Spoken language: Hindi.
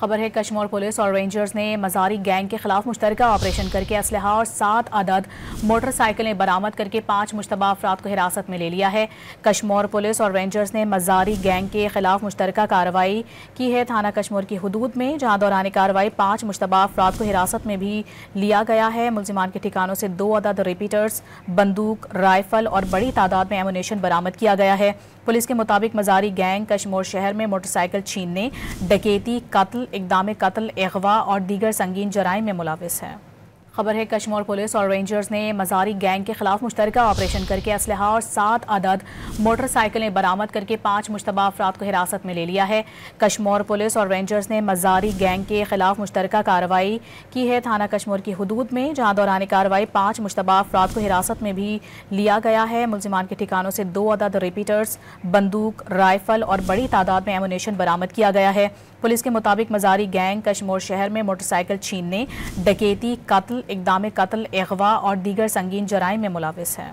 खबर है कश्मीर पुलिस और रेंजर्स ने मजारी गैंग के खिलाफ मुश्तरका ऑपरेशन करके असलहा और 7 अदद मोटरसाइकिलें बरामद करके 5 मुश्तबा अफराद को हिरासत में ले लिया है। कश्मीर पुलिस और रेंजर्स ने मजारी गैंग के खिलाफ मुश्तरका कार्रवाई की है थाना कश्मीर की हदूद में, जहां दौरान कार्रवाई 5 मुश्तबा अफराद को हिरासत में भी लिया गया है। मुलजिमान के ठिकानों से 2 अदद रिपीटर्स, बंदूक, राइफल और बड़ी तादाद में एमुनेशन बरामद किया गया है। पुलिस के मुताबिक मजारी गैंग कश्मीर शहर में मोटरसाइकिल छीनने, डकैती, कत्ल, इक़दाम कत्ल, अगवा और दीगर संगीन जराइम में मुलविस है। खबर है कश्मीर पुलिस और रेंजर्स ने मजारी गैंग के खिलाफ मुश्तरका ऑपरेशन करके असलहा और 7 अदद मोटरसाइकिलें बरामद करके 5 मुश्तबा अफराद को हिरासत में ले लिया है। कश्मीर पुलिस और रेंजर्स ने मजारी गैंग के खिलाफ मुश्तरका कार्रवाई की है थाना कश्मीर की हदूद में, जहां दौरान कार्रवाई 5 मुश्तबा अफराद को हिरासत में भी लिया गया है। मुलजिमान के ठिकानों से 2 अदद रिपीटर्स, बंदूक, राइफल और बड़ी तादाद में एमुनेशन बरामद किया गया है। पुलिस के मुताबिक मजारी गैंग कश्मीर शहर में मोटरसाइकिल छीनने, डकैती, कत्ल, इक़दाम कत्ल, अगवा और दीगर संगीन जराइम में मुलविस है।